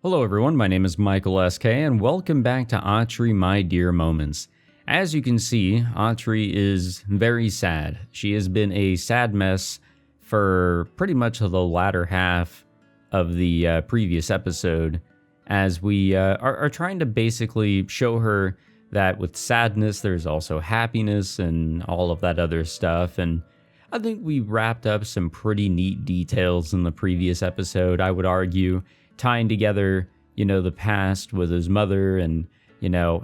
Hello everyone, my name is Michael SK and welcome back to Atri My Dear Moments. As you can see, Atri is very sad. She has been a sad mess for pretty much the latter half of the previous episode, as we are trying to basically show her that with sadness there's also happiness and all of that other stuff. And I think we wrapped up some pretty neat details in the previous episode, I would argue, tying together, the past with his mother and,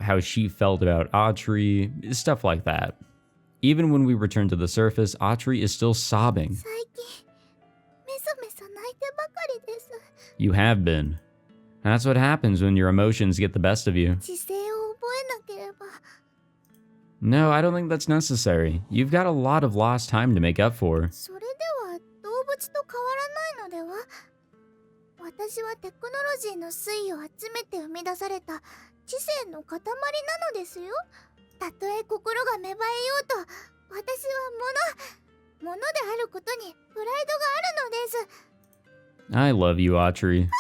how she felt about Atri, stuff like that. Even when we return to the surface, Atri is still sobbing. You have been. That's what happens when your emotions get the best of you. No, I don't think that's necessary. You've got a lot of lost time to make up for. 私はテクノロジーの粋を集めて生み出された知性の塊なのですよ。たとえ心が芽生えようと、私は物であることにプライドがあるのです。I love you, Atri. なん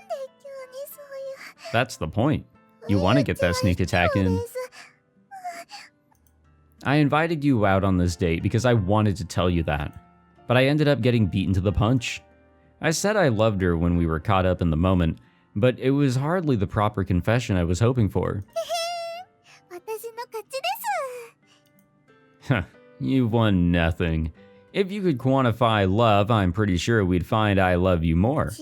で急にそういう。 That's the point. You want to get that sneak attack in. I invited you out on this date because I wanted to tell you that, but I ended up getting beaten to the punch. I said I loved her when we were caught up in the moment, but it was hardly the proper confession I was hoping for. Huh, you won nothing. If you could quantify love, I'm pretty sure we'd find I love you more.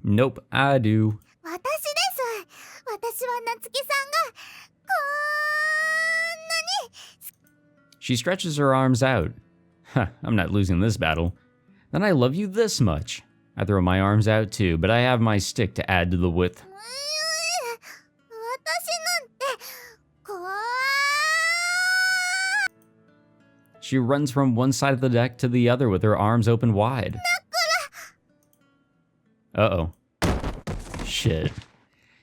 Nope, I do. She stretches her arms out. Huh, I'm not losing this battle. Then I love you this much. I throw my arms out too, but I have my stick to add to the width. She runs from one side of the deck to the other with her arms open wide. Uh-oh. Shit.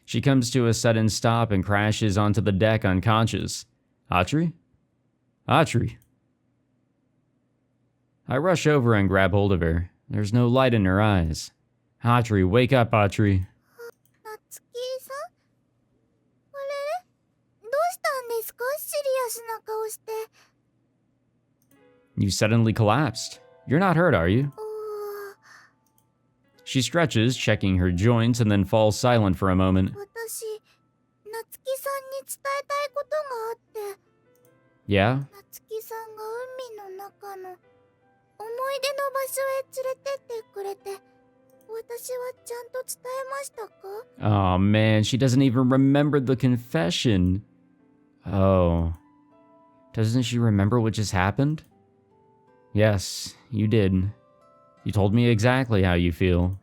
She comes to a sudden stop and crashes onto the deck unconscious. Atri? Atri. I rush over and grab hold of her. There's no light in her eyes. Atri, wake up, Atri. Natsuki-san? You suddenly collapsed. You're not hurt, are you? She stretches, checking her joints, and then falls silent for a moment. Yeah? Oh man, she doesn't even remember the confession. Oh. Doesn't she remember what just happened? Yes, you did. You told me exactly how you feel.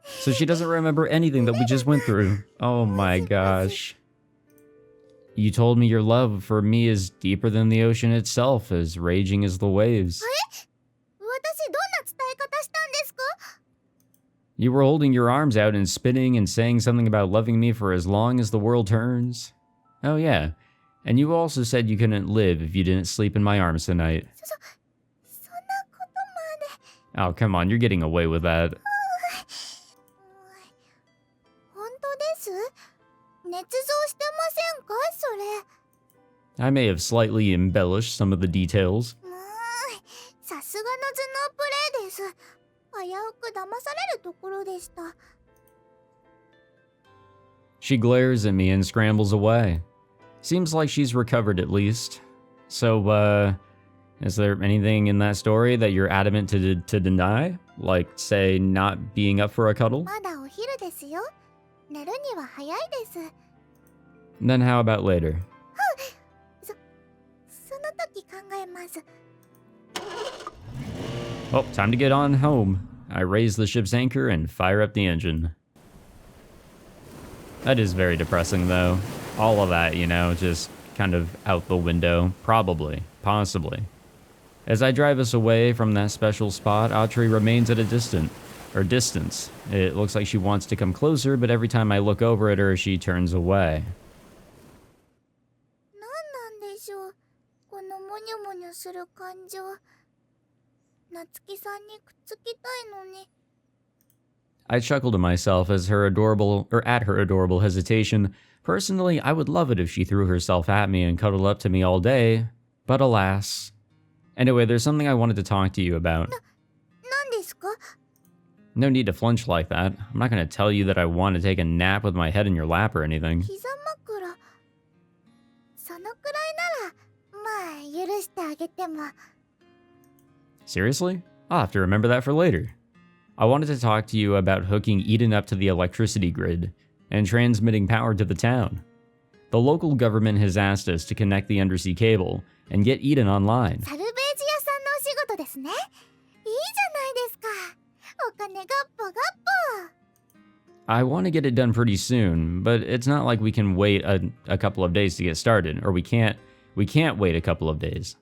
So she doesn't remember anything that we just went through. Oh my gosh. You told me your love for me is deeper than the ocean itself, as raging as the waves. You were holding your arms out and spinning and saying something about loving me for as long as the world turns. Oh yeah, and you also said you couldn't live if you didn't sleep in my arms tonight. Oh, come on, you're getting away with that. I may have slightly embellished some of the details. She glares at me and scrambles away. Seems like she's recovered at least. So, is there anything in that story that you're adamant to deny? Like, say, not being up for a cuddle? Then how about later? Oh, time to get on home. I raise the ship's anchor and fire up the engine. That is very depressing, though. All of that, just kind of out the window. Probably. Possibly. As I drive us away from that special spot, Atri remains at a distance. It looks like she wants to come closer, but every time I look over at her, she turns away. このモニョモニョする感情、夏希さんにくっつきたいのに。 I chuckled to myself at her adorable hesitation. Personally, I would love it if she threw herself at me and cuddled up to me all day, but alas. Anyway, there's something I wanted to talk to you about. 何ですか？ No need to flinch like that. I'm not going to tell you that I want to take a nap with my head in your lap or anything. 膝枕、そのくらいならまあ許してあげても。 Seriously? I'll have to remember that for later. I wanted to talk to you about hooking Eden up to the electricity grid and transmitting power to the town. The local government has asked us to connect the undersea cable and get Eden online. サルベージ屋さんのお仕事ですね。いいじゃないですか。お金ガッポガッポ。 I want to get it done pretty soon, but it's not like we can wait a couple of days to get started, or we can't wait a couple of days.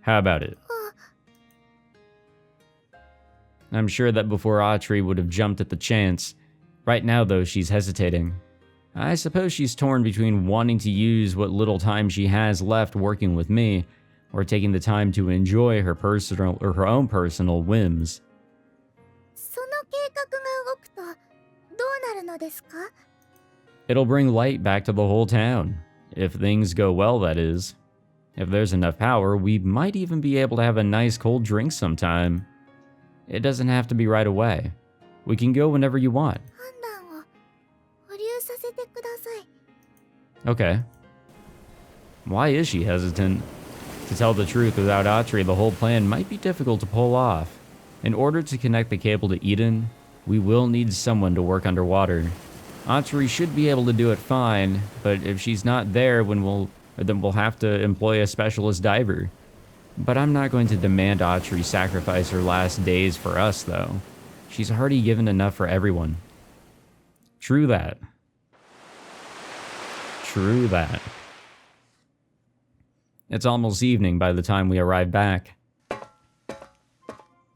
How about it? I'm sure that before Atri would have jumped at the chance. Right now, though, she's hesitating. I suppose she's torn between wanting to use what little time she has left working with me, or taking the time to enjoy her own personal whims. その計画が動くとどうなるのですか？ It'll bring light back to the whole town. If things go well, that is. If there's enough power, we might even be able to have a nice cold drink sometime. It doesn't have to be right away. We can go whenever you want. 判断を保留させてください。 Okay. Why is she hesitant? To tell the truth, without Atri, the whole plan might be difficult to pull off. In order to connect the cable to Eden, we will need someone to work underwater. Atri should be able to do it fine, but if she's not there, then we'll have to employ a specialist diver. But I'm not going to demand Atri sacrifice her last days for us, though. She's already given enough for everyone. True that. True that. It's almost evening by the time we arrive back.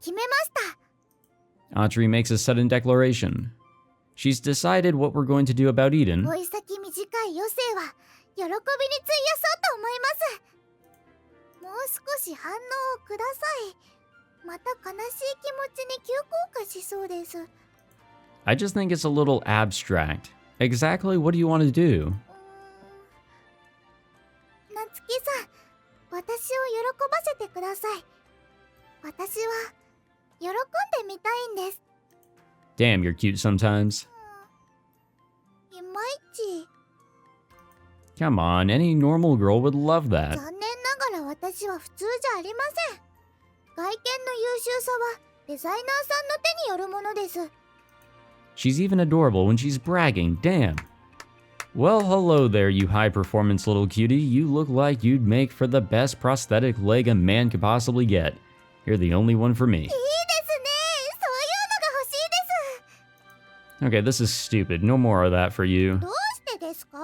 決めました。 Atri makes a sudden declaration. She's decided what we're going to do about Eden. 追い先短い余生は喜びに費やそうと思います。もう少し反応をください。また悲しい気持ちに急降下しそうです。 I just think it's a little abstract. Exactly what do you want to do? 夏希さん、私を喜ばせてください。私は喜んでみたいんです。 Damn, you're cute sometimes. いまいち。 Come on, any normal girl would love that. 残念ながら私は普通じゃありません。外見の優秀さはデザイナーさんの手によるものです。 She's even adorable when she's bragging, damn. Well, hello there, you high-performance little cutie. You look like you'd make for the best prosthetic leg a man could possibly get. You're the only one for me. いいですね。そういうのが欲しいです。 Okay, this is stupid. No more of that for you. どうしてですか？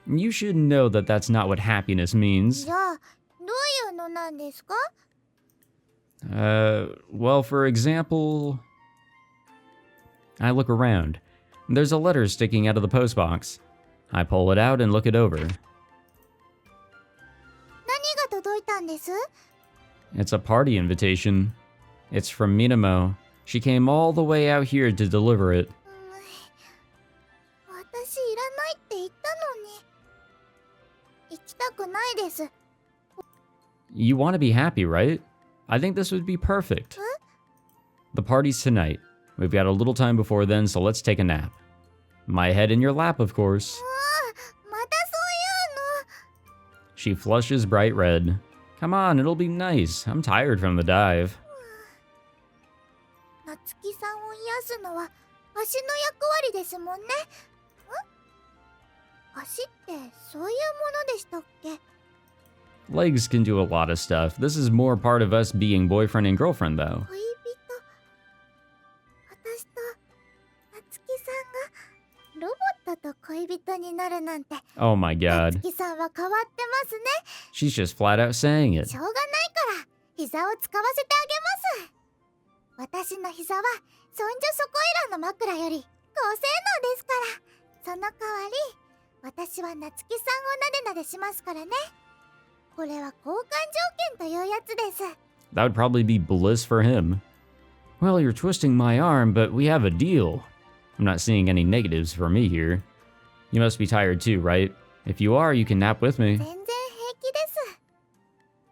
You should know that that's not what happiness means. じゃあ、どういうのなんですか？ Well, for example... I look around. There's a letter sticking out of the postbox. I pull it out and look it over. 何が届いたんです？ It's a party invitation. It's from Minamo. She came all the way out here to deliver it. 私いらないって言ったのに。行きたくないです。 You want to be happy, right? I think this would be perfect. The party's tonight. We've got a little time before then, so let's take a nap. My head in your lap, of course. またそういうの。 She flushes bright red. Come on, it'll be nice. I'm tired from the dive. 夏希さんを癒すのは足の役割ですもんね。足ってそういうものでしたっけ？ Legs can do a lot of stuff. This is more part of us being boyfriend and girlfriend, though. 恋人。私と夏希さんがロボットと恋人になるなんて。 Oh my god. 夏希さんは変わってますね。 She's just flat out saying it. しょうがないから膝を使わせてあげます。私の膝はそんじょそこいらの枕より高性能ですから。その代わり私は夏希さんをなでなでしますからね。これは交換条件というやつです。 That would probably be bliss for him. Well, you're twisting my arm, but we have a deal. I'm not seeing any negatives for me here. You must be tired too, right? If you are, you can nap with me. 全然平気です。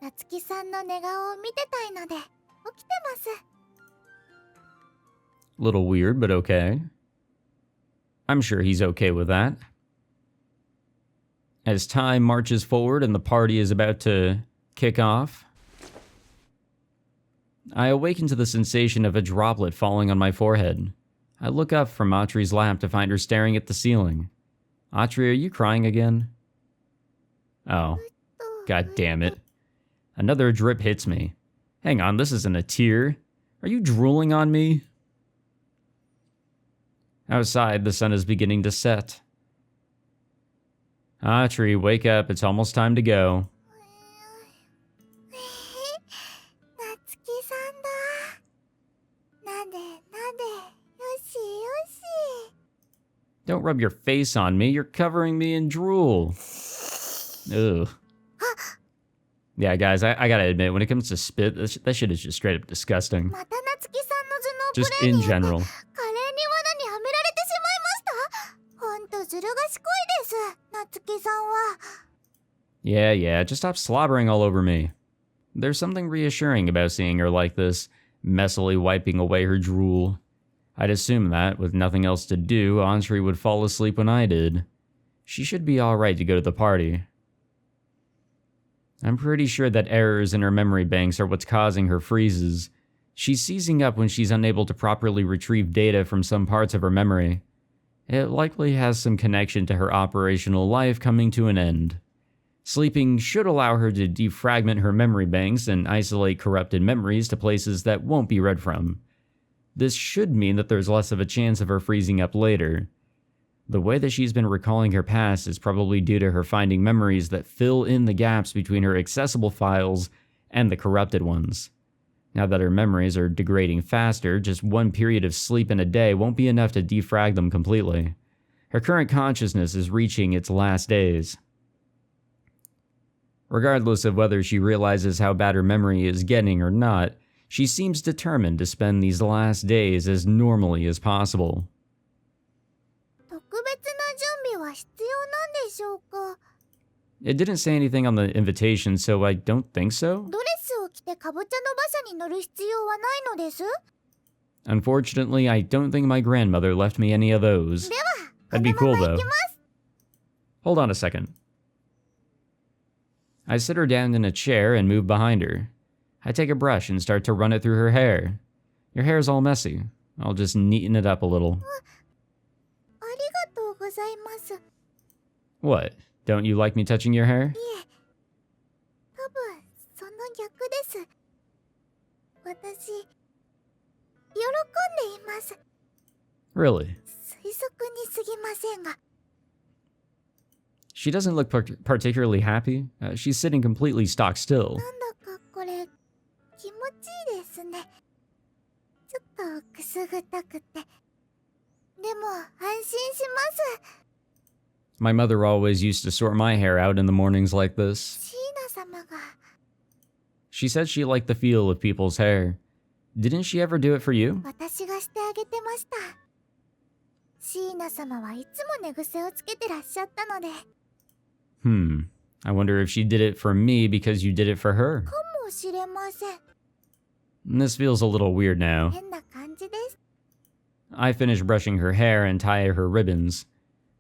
夏希さんの寝顔を見てたいので起きてます。 Little weird, but okay. I'm sure he's okay with that. As time marches forward and the party is about to kick off, I awaken to the sensation of a droplet falling on my forehead. I look up from Atri's lap to find her staring at the ceiling. Atri, are you crying again? Oh, god damn it. Another drip hits me. Hang on, this isn't a tear. Are you drooling on me? Outside, the sun is beginning to set. Atri, wake up, it's almost time to go. 夏希さんだ。なでなで、よしよし。 Don't rub your face on me, you're covering me in drool. Ugh. Yeah, guys, I gotta admit, when it comes to spit, that shit is just straight up disgusting. また夏希さんの頭脳プ Just レイ in に general. カレーに罠にはめられてしまいました。ほんとずる賢いです、夏希さんは。 Yeah, just stop slobbering all over me. There's something reassuring about seeing her like this, messily wiping away her drool. I'd assume that, with nothing else to do, Atri would fall asleep when I did. She should be alright to go to the party. I'm pretty sure that errors in her memory banks are what's causing her freezes. She's seizing up when she's unable to properly retrieve data from some parts of her memory. It likely has some connection to her operational life coming to an end. Sleeping should allow her to defragment her memory banks and isolate corrupted memories to places that won't be read from. This should mean that there's less of a chance of her freezing up later. The way that she's been recalling her past is probably due to her finding memories that fill in the gaps between her accessible files and the corrupted ones. Now that her memories are degrading faster, just one period of sleep in a day won't be enough to defrag them completely. Her current consciousness is reaching its last days. Regardless of whether she realizes how bad her memory is getting or not, she seems determined to spend these last days as normally as possible. 特別な準備は必要なんでしょうか。 It didn't say anything on the invitation, so I don't think so. ドレスを着てかぼちゃの馬車に乗る必要はないのです。 Unfortunately, I don't think my grandmother left me any of those. では、 That'd be この cool まま though. 行きます。 Hold on a second. I sit her down in a chair and move behind her. I take a brush and start to run it through her hair. Your hair's all messy. I'll just neaten it up a little. ありがとうございます。い What? Don't you like me touching your hair? え、多分その逆です。私、喜んでいます。 Really? 推測に過ぎませんが。 She doesn't look particularly happy. She's sitting completely stock still. なんだかこれ、気持ちいいですね。ちょっとくすぐったくて。でも、安心します。 My mother always used to sort my hair out in the mornings like this. シーナ様が。 She said she liked the feel of people's hair. Didn't she ever do it for you? 私がしてあげてました。シーナ様はいつも寝癖をつけてらっしゃったので。 I wonder if she did it for me because you did it for her. かもしれません。 This feels a little weird now. 変な感じです。 I finish brushing her hair and tie her ribbons.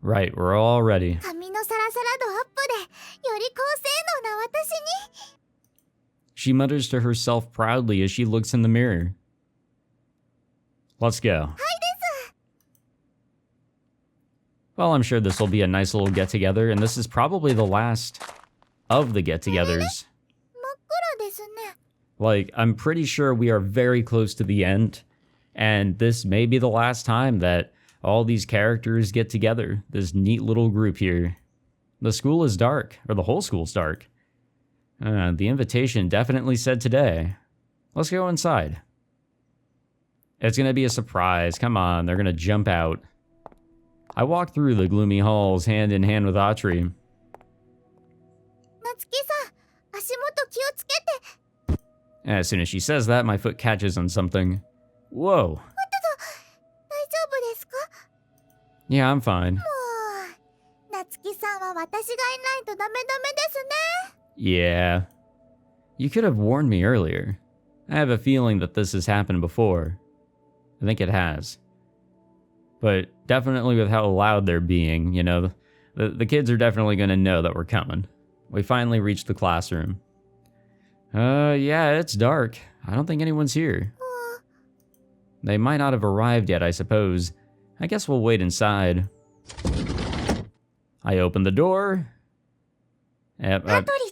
Right, we're all ready. 髪のサラサラ度アップで、より高性能な私に。 She mutters to herself proudly as she looks in the mirror. Let's go. はいです。 Well, I'm sure this will be a nice little get-together, and this is probably the last of the get-togethers. 真っ暗ですね。 Like, I'm pretty sure we are very close to the end, and this may be the last time that all these characters get together, this neat little group here. The school is dark, or the whole school's dark. The invitation definitely said today. Let's go inside. It's gonna be a surprise. Come on, they're gonna jump out. I walk through the gloomy halls hand in hand with Atri. 夏希さん、足元気をつけて。 As soon as she says that, my foot catches on something. Whoa. 大丈夫ですか？ Yeah, I'm fine. もう、夏希さんは私がいないとダメですね。 Yeah. You could have warned me earlier. I have a feeling that this has happened before. I think it has. But definitely with how loud they're being, you know, the kids are definitely going to know that we're coming. We finally reached the classroom. Yeah, it's dark. I don't think anyone's here. They might not have arrived yet, I suppose. I guess we'll wait inside. I opened the door.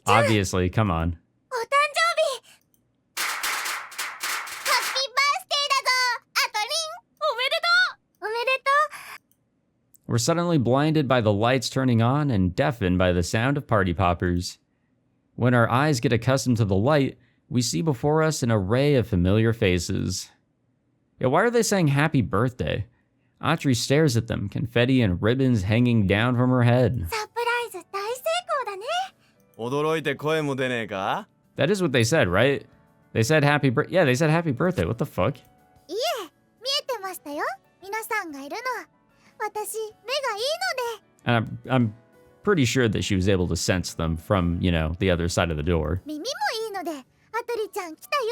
Obviously, come on. お誕生日ハッピーバースデーだぞ、アトリン。おめでとう。おめでとう。 We're suddenly blinded by the lights turning on and deafened by the sound of party poppers. When our eyes get accustomed to the light, we see before us an array of familiar faces. Yeah, why are they saying happy birthday? Atri stares at them, confetti and ribbons hanging down from her head. サプライズ大成功だね。驚いて声も出ねえか？ That is what they said, right? They said yeah, they said happy birthday. What the fuck? いえ、見えてましたよ。皆さんがいるの。私、目がいいので。 And I'm pretty sure that she was able to sense them from, you know, the other side of the door. 耳もいいので、アトリちゃん来たよ。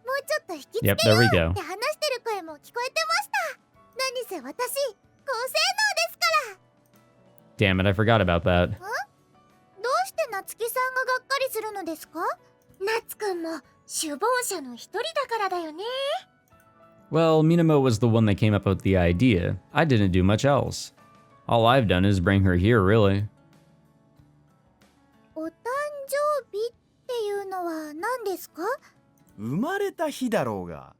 もうちょっと引きつけよ Yep, there we う go. って話してる声も聞こえてました。何せ私、高性能ですから。 Damn it, I forgot about that. どうして夏希さんががっかりするのですか？夏くんも首謀者の一人だからだよね。 Well, Minamo was the one that came up with the idea. I didn't do much else. All I've done is bring her here, really. お誕生日っていうのは何ですか？生まれた日だろうが。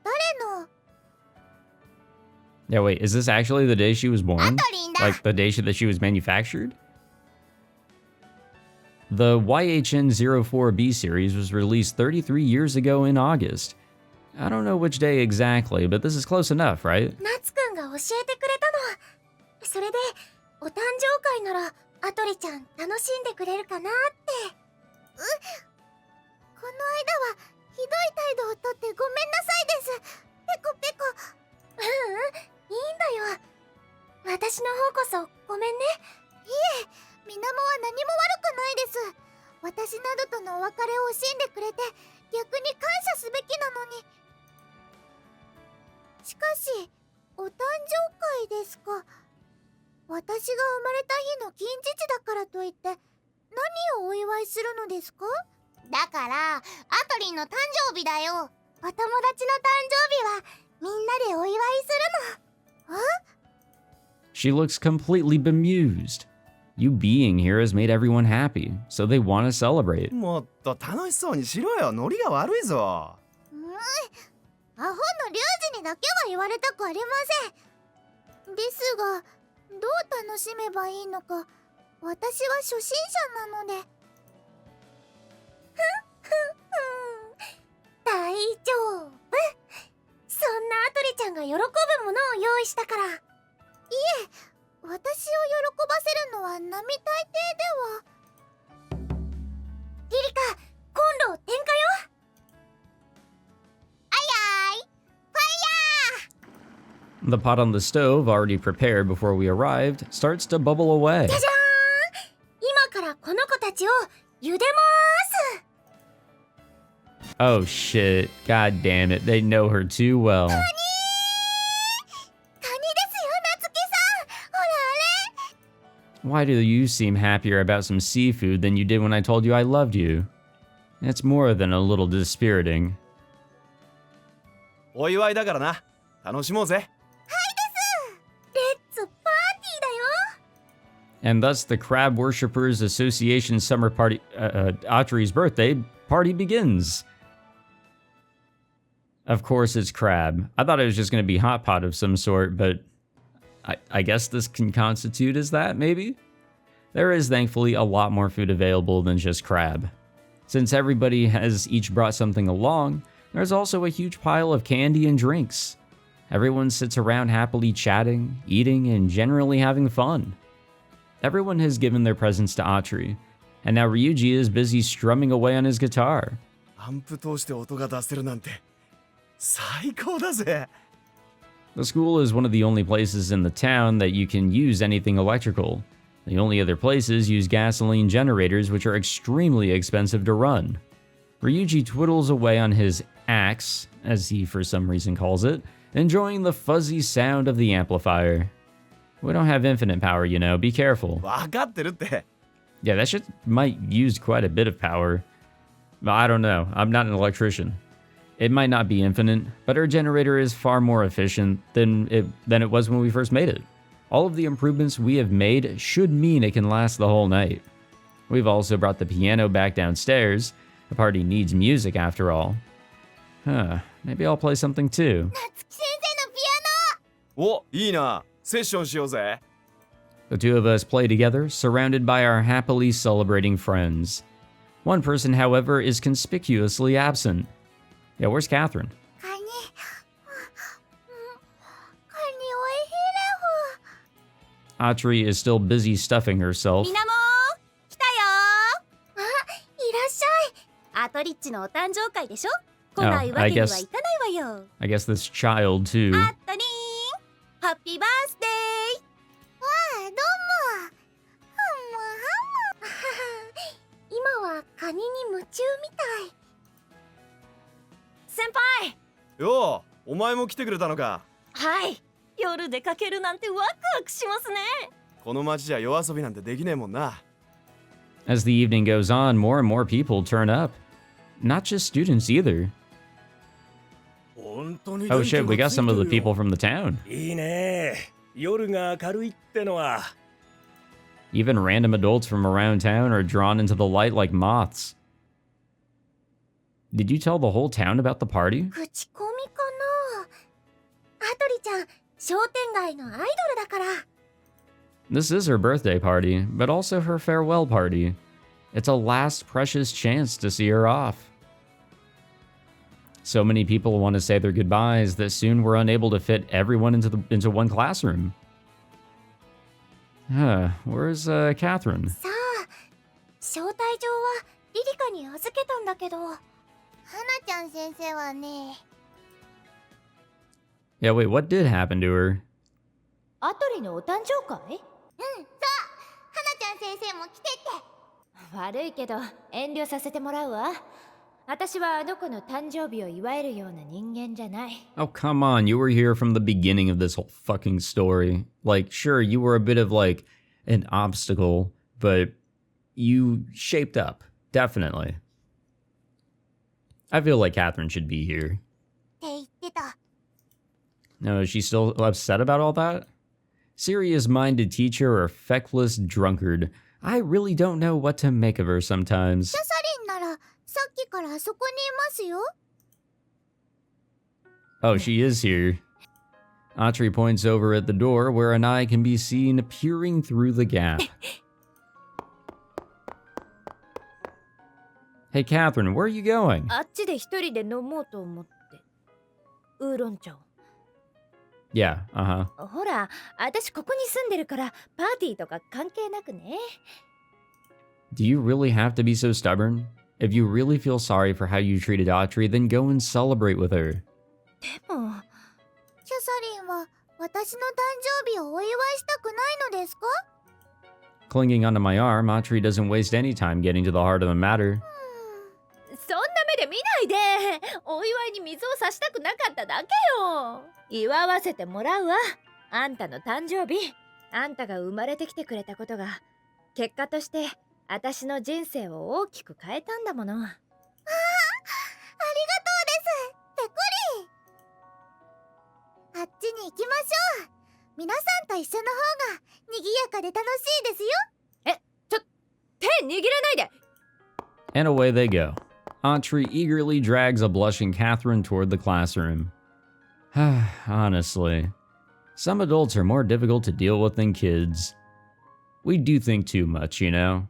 誰の？ Yeah, wait, is this actually the day she was born? アトリンだ。 Like the day that she was manufactured? The YHN04B series was released 33 years ago in August. I don't know which day exactly, but this is close enough, right? 夏くんが教えてくれたの。それで、お誕生会ならアトリちゃん楽しんでくれるかなって。この間はひどい態度をとってごめんなさいです。ペコペコ。いいんだよ。私の方こそごめんね。いえ、水面は何も悪くないです。私などとのお別れを惜しんでくれて逆に感謝すべきなのに。しかし、お誕生会ですか。私が生まれた日の近日だからといって何をお祝いするのですか？だからアトリンの誕生日だよ。お友達の誕生日はみんなでお祝いするの。She looks completely bemused. You being here has made everyone happy, so they want to celebrate. もっと楽しそうにしろよ。ノリが悪いぞ。アホのリュウジにだけは言われたくありません。ですが、どう楽しめばいいのか、私は初心者なので。大丈夫。そんなアトリちゃんが喜ぶものを用意したから。いえ、私を喜ばせるのは並大抵では。リリカ、コンロ点火よ。The pot on the stove, already prepared before we arrived, starts to bubble away. じゃじゃーん。今からこの子たちを茹でまーす。 Oh shit. God damn it. They know her too well. カニですよ、夏希さん。ほらあれ。 Why do you seem happier about some seafood than you did when I told you I loved you? It's more than a little dispiriting. お祝いだからな。楽しもうぜ。レッツパーティーだよ。 And thus the Crab Worshippers Association summer party, Atri's birthday party begins. Of course it's crab. I thought it was just going to be hot pot of some sort, but I guess this can constitute as that, maybe? There is thankfully a lot more food available than just crab. Since everybody has each brought something along, there's also a huge pile of candy and drinks. Everyone sits around happily chatting, eating, and generally having fun. Everyone has given their presents to Atri, and now Ryuji is busy strumming away on his guitar. アンプ通して音が出せるなんて最高だぜ。 The school is one of the only places in the town that you can use anything electrical. The only other places use gasoline generators, which are extremely expensive to run. Ryuji twiddles away on his axe, as he for some reason calls it, enjoying the fuzzy sound of the amplifier. We don't have infinite power, you know, be careful. 分かってるって。 Yeah, that shit might use quite a bit of power. But I don't know, I'm not an electrician. It might not be infinite, but our generator is far more efficient than it was when we first made it. All of the improvements we have made should mean it can last the whole night. We've also brought the piano back downstairs. The party needs music after all. Maybe I'll play something too. 夏木先生のピアノ。お、いいな。セッションしようぜ。 The two of us play together, surrounded by our happily celebrating friends. One person, however, is conspicuously absent. Yeah, where's Catherine? カニ。カニおいしいレフ。 Atri is still busy stuffing herself. みなも来たよあ、いらっしゃい。アトリッチのお誕生会でしょ来ないわけにはいかないわよ I guess this child, too. アトリンハッピーバースデーわあ、どうも。今はカニに夢中みたい。先輩よう、お前も来てくれたのか。はい夜出かけるなんてワクワクしますねこの街じゃ夜遊びなんてできねえもんな。 As the evening goes on, more and more people turn up. Not just students either. Oh shit, we got some of the people from the town. いいね。夜が明るいってのは。 Even random adults from around town are drawn into the light like moths. Did you tell the whole town about the party? 口コミかな。アトリちゃん、商店街のアイドルだから。This is her birthday party, but also her farewell party. It's a last precious chance to see her off. So many people want to say their goodbyes that soon we're unable to fit everyone into one classroom. Where's Catherine? さあ、招待状はリリカに預けたんだけど。花ちゃん先生はね。Yeah, wait, what did happen to her? アトリのお誕生会うん、そう。花ちゃん先生も来てって。悪いけど遠慮させてもらうわ私はあの子の誕生日を祝えるような人間じゃない Oh, come on, you were here from the beginning of this whole fucking story. Like, sure, you were a bit of, like, an obstacle, but you shaped up. Definitely. I feel like Catherine should be here. って言ってた。 No, is she still upset about all that? Serious-minded teacher or feckless drunkard. I really don't know what to make of her sometimes. キャサリンならさっきからそこにいますよ。 Oh, she is here. Atri points over at the door where an eye can be seen peering through the gap. Hey, Catherine, where are you going? あっちで一人で飲もうと思ってウーロン茶を Yeah, uh-huh. ほら私ここに住んでるからパーティーとか関係なくね Do you really have to be so stubborn? If you really feel sorry for how you treated Atri, then go and celebrate with her. でもキャサリンは私の誕生日をお祝いしたくないのですか？ Clinging onto my arm, Atri doesn't waste any time getting to the heart of the matter. そんな目で見ないでお祝いに水を差したくなかっただけよ祝わせてもらうわあんたの誕生日あんたが生まれてきてくれたことが結果として私の人生を大きく変えたんだものありがとうですペコリン。あっちに行きましょう。皆さんと一緒の方が賑やかで楽しいですよ。手握らないで And away they go. Atri eagerly drags a blushing Catherine toward the classroom. Honestly, some adults are more difficult to deal with than kids. We do think too much, you know?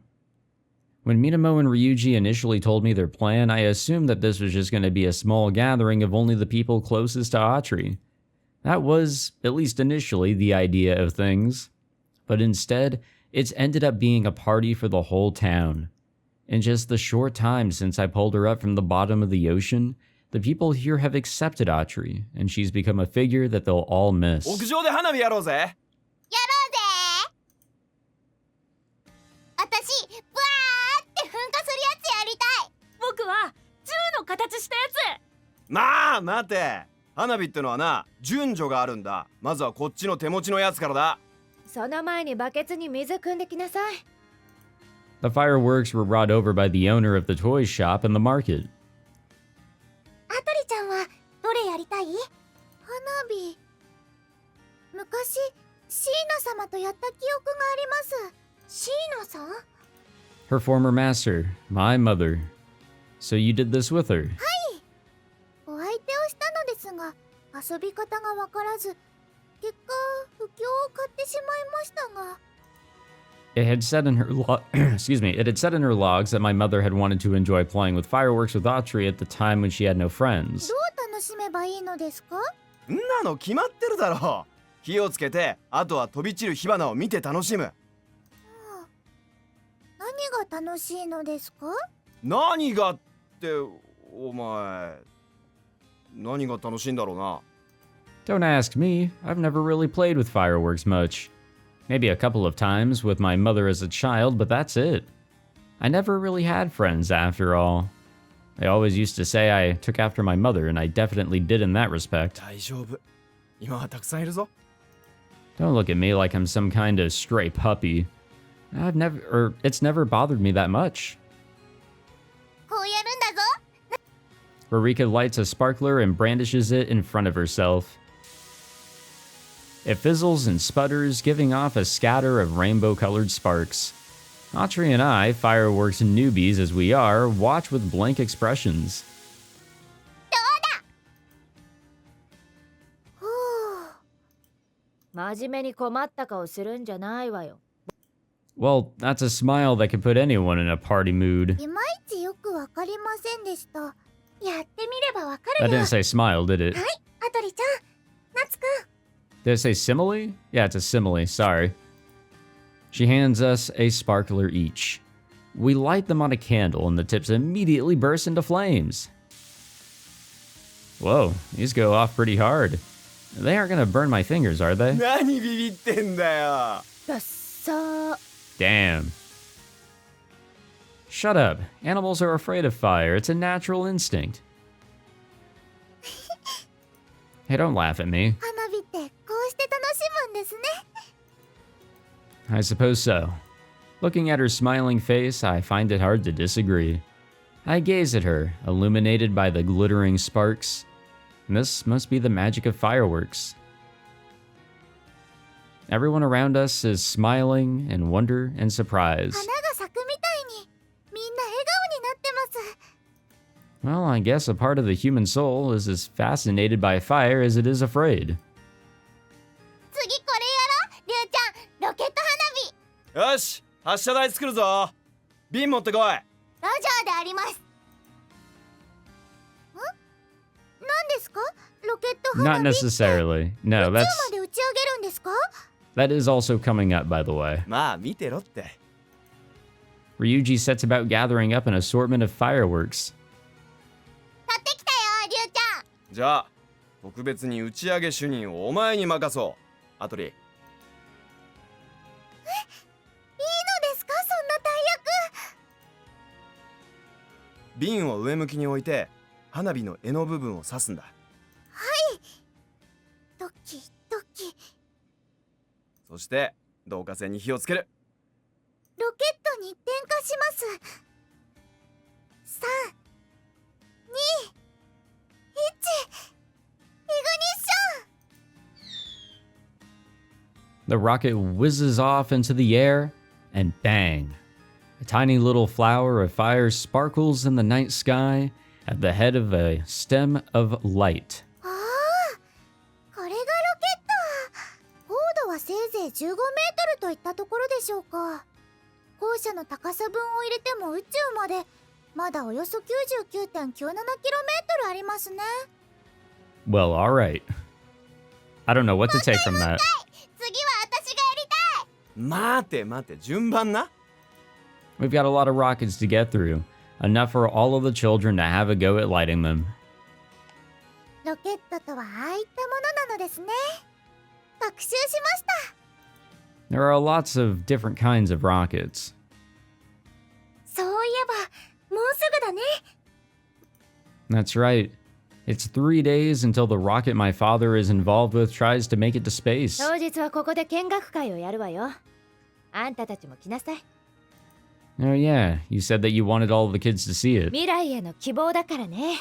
When Minamo and Ryuji initially told me their plan, I assumed that this was just going to be a small gathering of only the people closest to Atri. That was, at least initially, the idea of things. But instead, It's ended up being a party for the whole town. In just the short time since I pulled her up from the bottom of the ocean, the people here have accepted Atri, and she's become a figure that they'll all miss. 屋上で花火やろうぜ。やろうぜ私、ブワーって噴火するやつやりたい。僕は銃の形したやつ。まあ待て。花火ってのはな、順序があるんだ。まずはこっちの手持ちのやつからだ。その前にバケツに水汲んできなさい。The fireworks were brought over by the owner of the toy shop in the market. アトリちゃんはどれやりたい？花火。昔、シーナ様とやった記憶があります。シーナさん？ Her former master, my mother. So you did this with her? お相手をしたのですが、遊び方がわからず、結果、不況を買ってしまいましたが。It had said in her it had said in her logs that my mother had wanted to enjoy playing with fireworks with Atri at the time when she had no friends. どう楽しめばいいのですか？んなの決まってるだろう。火をつけて、あとは飛び散る火花を見て楽しむ。何が楽しいのですか？何がって、お前。何が楽しいんだろうな。Don't ask me. I've never really played with fireworks much. Maybe a couple of times with my mother as a child, but that's it. I never really had friends after all. They always used to say I took after my mother, and I definitely did in that respect. 大丈夫。今はたくさんいるぞ。Don't look at me like I'm some kind of stray puppy. It's never bothered me that much. こうやるんだぞ。Rurika lights a sparkler and brandishes it in front of herself. It fizzles and sputters, giving off a scatter of rainbow-colored sparks. Atri and I, fireworks newbies as we are, watch with blank expressions. ふう。真面目に困った顔するんじゃないわよ。Well, that's a smile that could put anyone in a party mood. いまいちよくわかりませんでした。やってみればわか That るよ。 didn't say smile, did it? はい、アトリちゃん、ナツくん。 Did it say simile? Yeah, it's a simile, sorry. She hands us a sparkler each. We light them on a candle and the tips immediately burst into flames. Whoa, these go off pretty hard. They aren't gonna burn my fingers, are they? 何ビビってんだよ。だっさー。 Damn. Shut up. Animals are afraid of fire. It's a natural instinct. Hey, don't laugh at me. 花火ってこうして楽しむんですね。 I suppose so. Looking at her smiling face, I find it hard to disagree. I gaze at her, illuminated by the glittering sparks. This must be the magic of fireworks. Everyone around us is smiling in wonder and surprise. 花が咲くみたいに、みんな笑顔になってます。 Well, I guess a part of the human soul is as fascinated by fire as it is afraid. 次これやろ、りゅうちゃん、ロケット花火。よし、発射台作るぞ。瓶持ってこい。ラジャーであります。何ですか？ロケット花 Not 火って。 necessarily. No, 宇宙ま that's で打ち上げるんですか？ that is also coming up, by the way. まあ見てろって。Ryuji sets about gathering up an assortment of fireworks. 買ってきたよ、りゅうちゃん。じゃあ、特別に打ち上げ主任をお前に任そう。アトリ。いいのですか、そんな大役。瓶を上向きに置いて、花火の柄の部分を刺すんだ。ドキドキ。そして、導火線に火をつける。ロケットに点火します。3、2、1、イグニッション。 The rocket whizzes off into the air, and bang! A tiny little flower of fire sparkles in the night sky at the head of a stem of light. ああ、これがロケット。高度はせいぜい15メートルといったところでしょうか。校舎の高さ分を入れても宇宙までまだおよそ 99.97km ありますね。 Well, alright. I don't know what to take from that. 次は私がやりたい。待て待て、順番な。 We've got a lot of rockets to get through, enough for all of the children to have a go at lighting them. ロケットとはああいったものなのですね。学習しました。 There are lots of different kinds of rockets. そういえばもうすぐだね。 That's right. It's 3 days until the rocket my father is involved with tries to make it to space. 当日はここで見学会をやるわよ。あんたたちも来なさい。 Oh yeah, you said that you wanted all of the kids to see it. 未来への希望だからね。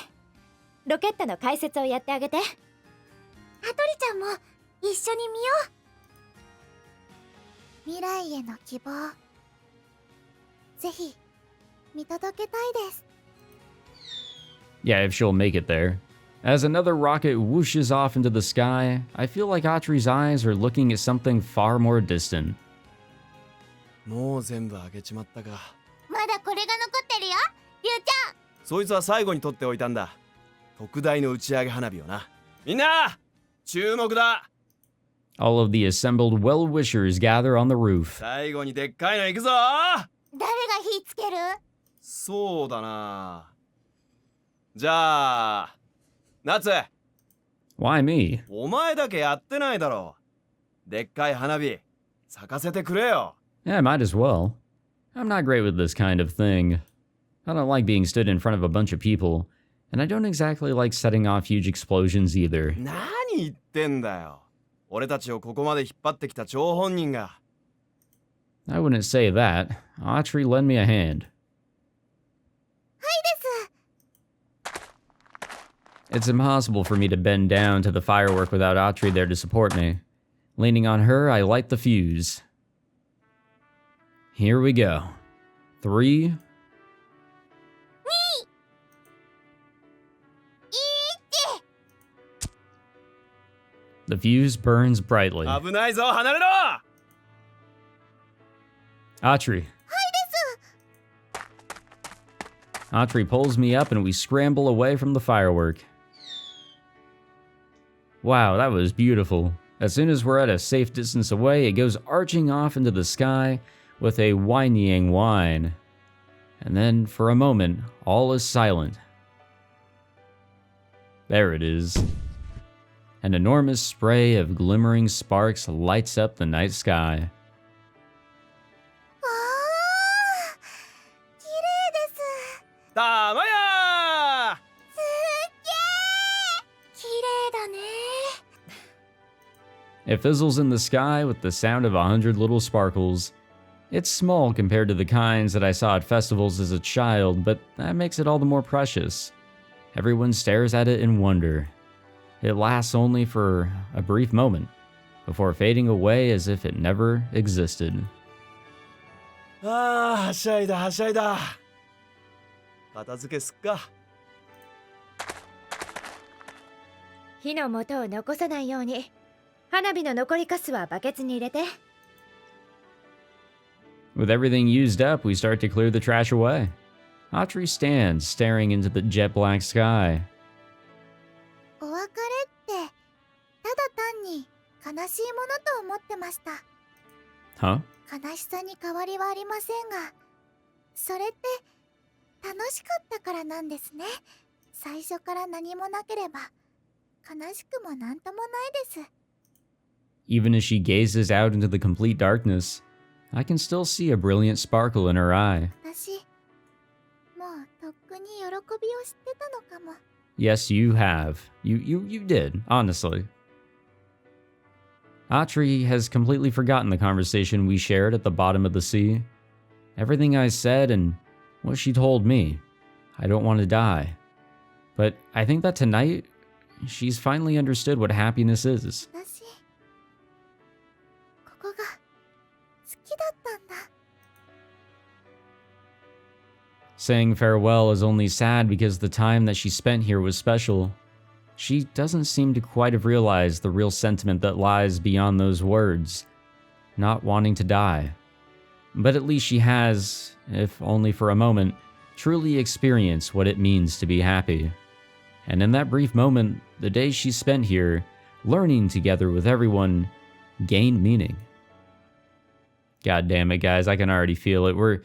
ロケットの解説をやってあげて。アトリちゃんも一緒に見よう。未来への希望、ぜひ見届けたいです。 Yeah, if she'll make it there. As another rocket whooshes off into the sky, I feel like Atri's eyes are looking at something far more distant. もう全部あげちまったか。まだこれが残ってるよ、リュウちゃん。そいつは最後に取っておいたんだ。特大の打ち上げ花火をな。みんな注目だ。 All of the assembled well-wishers gather on the roof. 最後にでっかいの行くぞ。誰が火つける？そうだな。じゃあ夏、 Why me? お前だけやってないだろ。でっかい花火咲かせてくれよ。 Yeah, I might as well. I'm not great with this kind of thing. I don't like being stood in front of a bunch of people, and I don't exactly like setting off huge explosions either. 何言ってんだよ。俺たちをここまで引っ張ってきた張本人が。 I wouldn't say that. Atri, lend me a hand. はいです。 It's impossible for me to bend down to the firework without Atri there to support me. Leaning on her, I light the fuse. Here we go. 3, いいって。 the fuse burns brightly. 危ないぞ、離れろ。 Atri. はいです。 Atri pulls me up and we scramble away from the firework. Wow, that was beautiful. As soon as we're at a safe distance away, it goes arching off into the sky with a whinnying whine. And then, for a moment, all is silent. There it is. An enormous spray of glimmering sparks lights up the night sky. ああ、綺麗です。たまやすっげー。綺麗だね。 It fizzles in the sky with the sound of 100 little sparkles. It's small compared to the kinds that I saw at festivals as a child, but that makes it all the more precious. Everyone stares at it in wonder. It lasts only for a brief moment, before fading away as if it never existed. ああ、はしゃいだはしゃいだ。片付けすっか。火の元を残さないように、花火の残りカスはバケツに入れて。With everything used up, we start to clear the trash away. Atri stands, staring into the jet black sky. お別れってただ単に悲しいものと思ってました。 Huh? 悲しさに変わりはありませんが、それって楽しかったからなんですね。最初から何もなければ悲しくもなんともないです。 Even as she gazes out into the complete darkness, I can still see a brilliant sparkle in her eye. 私もうとっくに喜びを知ってたのかも。 Yes, you have. You did, honestly. Atri has completely forgotten the conversation we shared at the bottom of the sea. Everything I said and what she told me. I don't want to die. But I think that tonight, she's finally understood what happiness is. 私ここが好きだったんだ。 Saying farewell is only sad because the time that she spent here was special. She doesn't seem to quite have realized the real sentiment that lies beyond those words. Not wanting to die. But at least she has, if only for a moment, truly experienced what it means to be happy. And in that brief moment, the days she spent here, learning together with everyone, gained meaning. God damn it, guys. I can already feel it. We're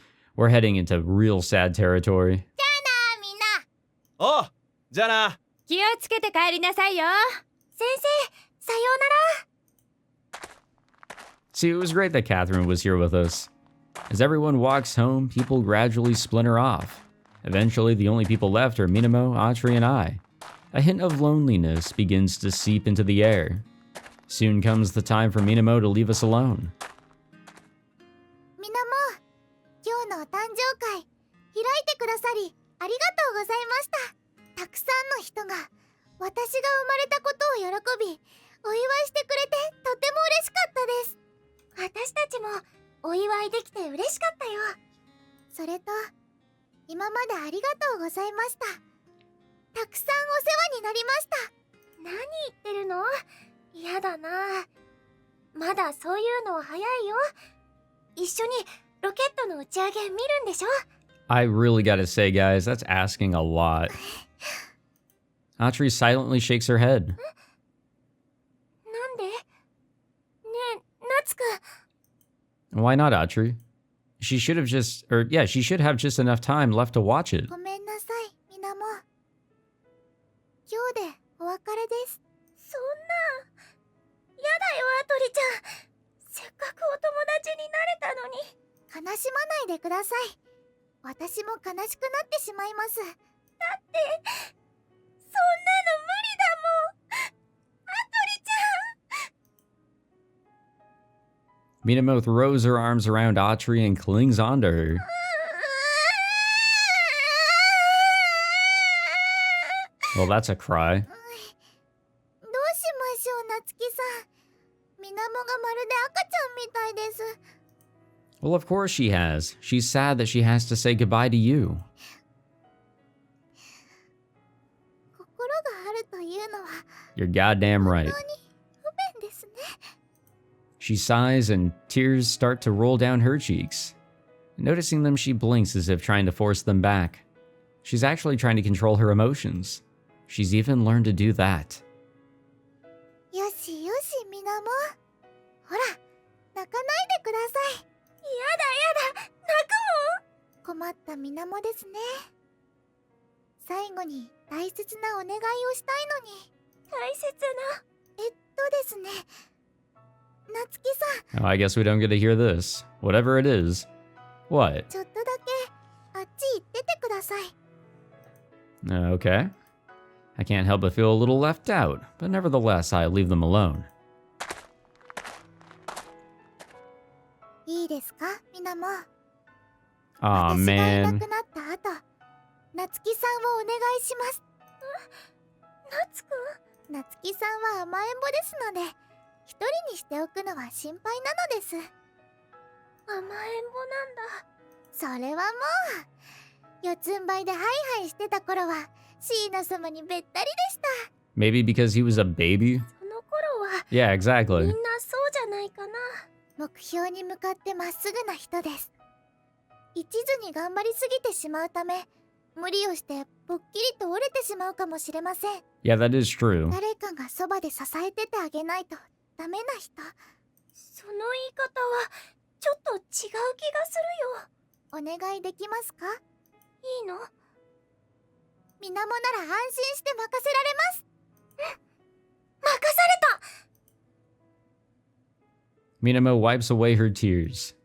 heading into real sad territory. みんなおうじゃあな。気をつけて帰りなさいよ。先生さようなら See, it was great that Catherine was here with us. As everyone walks home, people gradually splinter off. Eventually, the only people left are Minamo, Atri, and I. A hint of loneliness begins to seep into the air. Soon comes the time for Minamo to leave us alone. みなも今日のお誕生会開いてくださりありがとうございました。たくさんの人が私が生まれたことを喜びお祝いしてくれてとても嬉しかったです。私たちもお祝いできて嬉しかったよ。それと今までありがとうございました。たくさんお世話になりました。何言ってるの？やだな。まだそういうのは早いよ。一緒にロケットの打ち上げ見るんでしょ？ I really gotta say, guys, that's asking a lot. Atri silently shakes her head. なんで？ねえ、夏くん。 Why not, Atri? She should have she should have just enough time left to watch it. ごめんなさい、みなも。今日でお別れです。そんな。やだよ、アトリちゃん。せっかくお友達になれたのに。悲しまないでください。私も悲しくなってしまいます。だって、そんなの無理だもん。アトリちゃん。 Minamo throws her arms around Atri and clings onto her. Well, that's a cry. どうしましょう、夏希さん。みなもがまるで赤ちゃんみたいです。 Well, of course she has. She's sad that she has to say goodbye to you. 心があるというのは You're goddamn 本 right. 当に不便ですね。 She sighs and tears start to roll down her cheeks. Noticing them, she blinks as if trying to force them back. She's actually trying to control her emotions. She's even learned to do that. よしよし、みなも。ほら、泣かないでください。やだやだ、泣くもん。困ったみなもですね。最後に大切なお願いをしたいのに。大切な。ですね。夏希さん。 Oh, I guess we don't get to hear this. Whatever it is. What? ちょっとだけあっち行っててください。 Okay. I can't help but feel a little left out, but nevertheless, I leave them alone. いいですか、みなも。 Aw, 私がいな man. くなった後、夏希さんをお願いします。夏くん？夏希さんは甘えん坊ですので、一人にしておくのは心配なのです。甘えん坊なんだ。それはもう、四つん這いでハイハイしてた頃は、椎名様にべったりでした。 Maybe because he was a baby? その頃は、 Yeah, exactly. みんなそうじゃないかな。目標に向かってまっすぐな人です。一途に頑張りすぎてしまうため、無理をしてぽっきりと折れてしまうかもしれません。 Yeah, that is true. 誰かがそばで支えててあげないとダメな人。その言い方はちょっと違う気がするよ。お願いできますか？いいの？みなもなら安心して任せられます。任された。 Minamo wipes away her tears.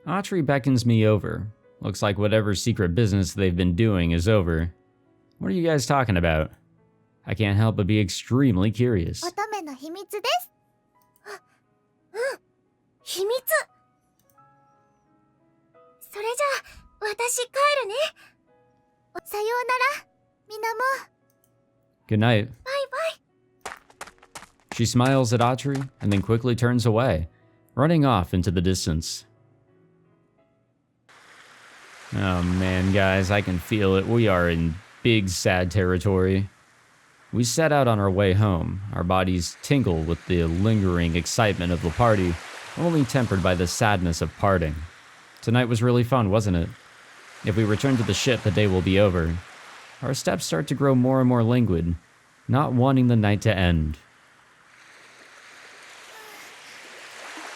Atri beckons me over. Looks like whatever secret business they've been doing is over. What are you guys talking about? I can't help but be extremely curious. 乙女の秘密です。秘密。それじゃあ私帰るね。さようなら、みなも。 Good night. バイバイ。 She smiles at Atri and then quickly turns away, running off into the distance. Oh man, guys, I can feel it. We are in big sad territory. We set out on our way home, our bodies tingle with the lingering excitement of the party, only tempered by the sadness of parting. Tonight was really fun, wasn't it? If we return to the ship, the day will be over. Our steps start to grow more and more languid, not wanting the night to end.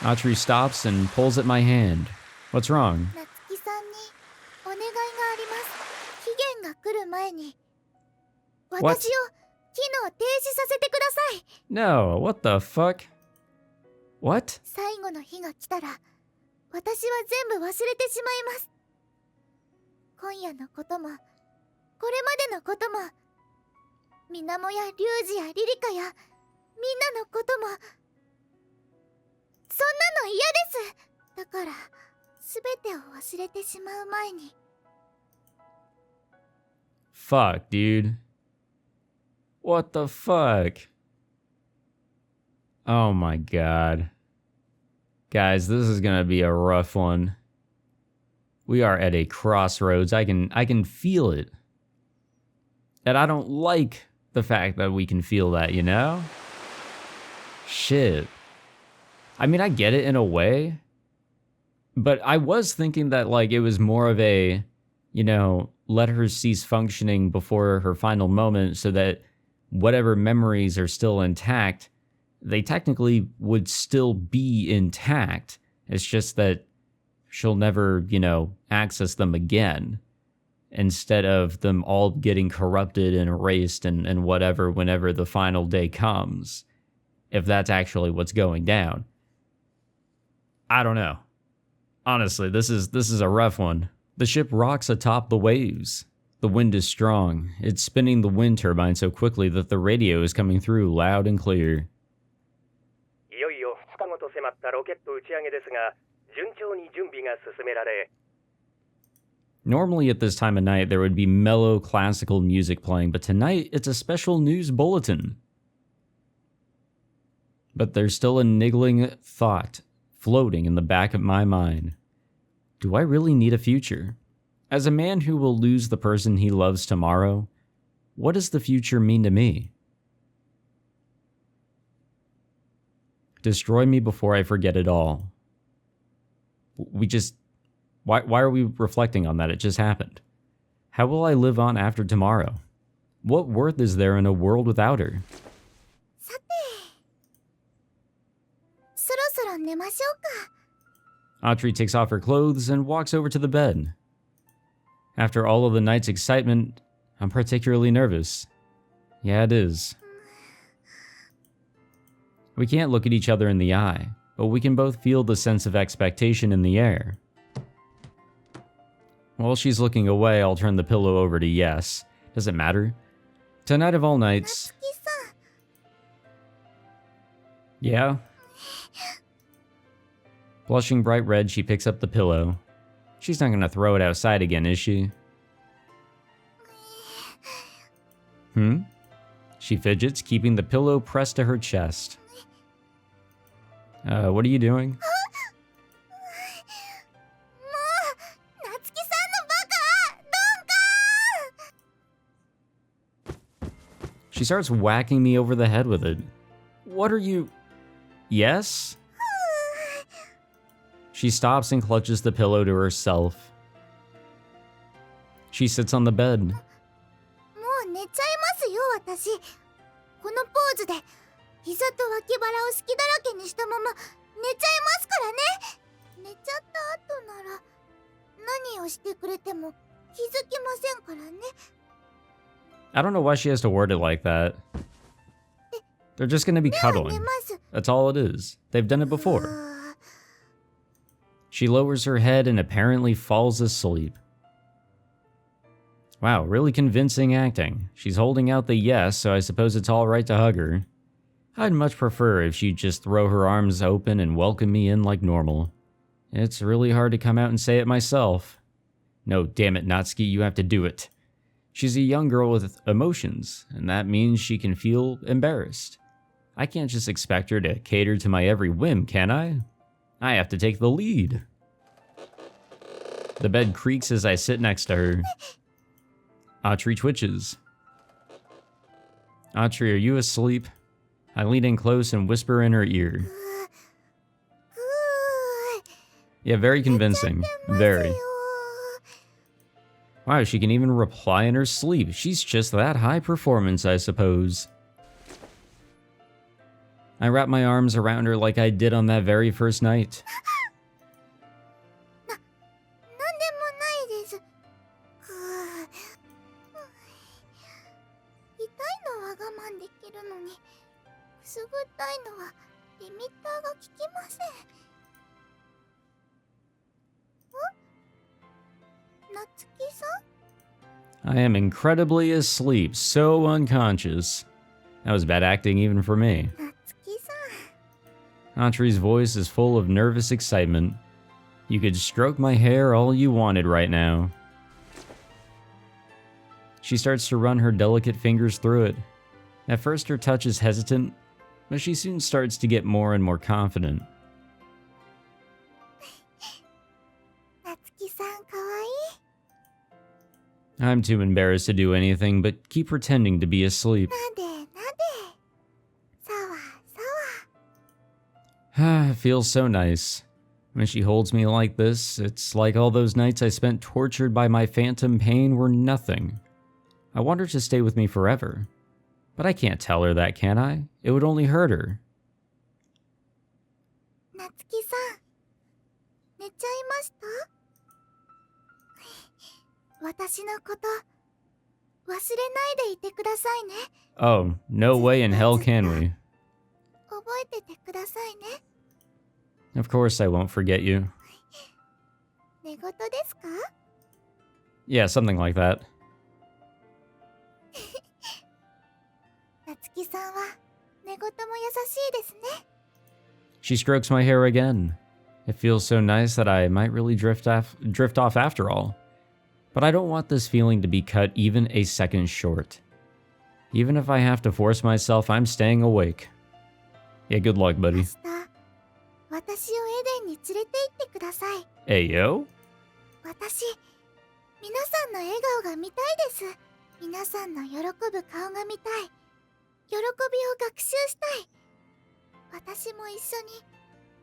Atri stops and pulls at my hand. What's wrong? 夏希さんにお願いがあります。期限が来る前に What? 私を機能停止させてください。 No, what the fuck? What? 最後の日が来たら私は全部忘れてしまいます。今夜のこともこれまでのことも水面やリュウジやリリカやみんなのこともそんなの嫌です。だから全てを忘れてしまう前に。 Fuck, dude. What the fuck? Oh my god. Guys, this is gonna be a rough one. We are at a crossroads. I can feel it. And I don't like the fact that we can feel that, you know? Shit. I mean, I get it in a way. But I was thinking that, like, it was more of a, you know, let her cease functioning before her final moment so that whatever memories are still intact, they technically would still be intact. It's just that she'll never, you know, access them again. Instead of them all getting corrupted and erased and whatever whenever the final day comes. If that's actually what's going down. I don't know. Honestly, this is a rough one. The ship rocks atop the waves. The wind is strong. It's spinning the wind turbine so quickly that the radio is coming through loud and clear. いよいよ2日後と迫ったロケット打ち上げですが、順調に準備が進められ。 Normally at this time of night there would be mellow classical music playing, but tonight it's a special news bulletin. But there's still a niggling thought floating in the back of my mind. Do I really need a future? As a man who will lose the person he loves tomorrow, what does the future mean to me? Destroy me before I forget it all. Why are we reflecting on that? It just happened. How will I live on after tomorrow? What worth is there in a world without her? さて、そろそろ寝ましょうか。 Atri takes off her clothes and walks over to the bed. After all of the night's excitement, I'm particularly nervous. Yeah, it is. We can't look at each other in the eye, but we can both feel the sense of expectation in the air. While she's looking away, I'll turn the pillow over to yes. Does it matter? Tonight of all nights... 夏希さん、 Yeah? Blushing bright red, she picks up the pillow. She's not gonna throw it outside again, is she? Hmm? She fidgets, keeping the pillow pressed to her chest. What are you doing? もう夏希さんのバカ、鈍感。 She starts whacking me over the head with it. What are you... Yes? She stops and clutches the pillow to herself. She sits on the bed. もう寝ちゃいますよ、私。このポーズで膝と脇腹を隙だらけにしたまま寝ちゃいますからね。寝ちゃった後なら何をしてくれても気づきませんからね。 I don't know why she has to word it like that. They're just gonna be 寝 cuddling. ます。 That's all it is. They've done it before. あ She lowers her head and apparently falls asleep. Wow, really convincing acting. She's holding out the yes, so I suppose it's alright to hug her. I'd much prefer if she'd just throw her arms open and welcome me in like normal. It's really hard to come out and say it myself. No, damn it, Natsuki, you have to do it. She's a young girl with emotions, and that means she can feel embarrassed. I can't just expect her to cater to my every whim, can I? I have to take the lead. The bed creaks as I sit next to her. Atri twitches. Atri, are you asleep? I lean in close and whisper in her ear. ふ Yeah, very ー convincing. 寝ちゃってますよ。 Very. Wow, she can even reply in her sleep. She's just that high performance, I suppose. I wrap my arms around her like I did on that very first night. なんでもないです。ふう。痛いのは我慢できるのに、くすぐったいのはリミッターが効きません。夏希さん？ I am incredibly asleep, so unconscious. That was bad acting even for me. 夏希さん。 Atri's voice is full of nervous excitement. You could stroke my hair all you wanted right now. She starts to run her delicate fingers through it. At first her touch is hesitant, but she soon starts to get more and more confident. 夏希さんかわいい。 I'm too embarrassed to do anything but keep pretending to be asleep. なでなで。さわさわ。 It feels so nice. When she holds me like this, it's like all those nights I spent tortured by my phantom pain were nothing. I want her to stay with me forever. But I can't tell her that, can I? It would only hurt her. 夏希さん、寝ちゃいました？私のこと忘れないでいてくださいね。 Oh, no way in hell can we. 覚えててくださいね。 Of course I won't forget you. 寝言ですか？ Yeah, something like that. 夏希さんは寝言も優しいですね。 She strokes my hair again. It feels so nice that I might really drift off after all. But I don't want this feeling to be cut even a second short. Even if I have to force myself, I'm staying awake. Yeah, good luck, 明 buddy. 日、私をエデンに連れて行ってください。 Hey, yo? 私、皆さんの笑顔が見たいです。皆さんの喜ぶ顔が見たい。喜びを学習したい。私も一緒に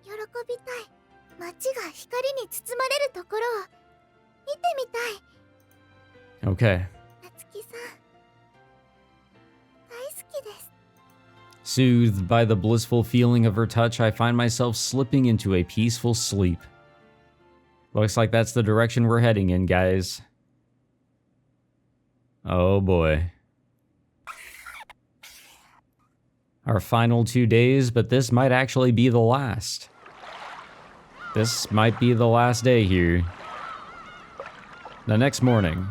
喜びたい。街が光に包まれるところを見てみたい。 Okay. 夏希さん、大好きです。 Soothed by the blissful feeling of her touch, I find myself slipping into a peaceful sleep. Looks like that's the direction we're heading in, guys. Oh boy. Our final 2 days, but this might actually be the last. This might be the last day here. The next morning.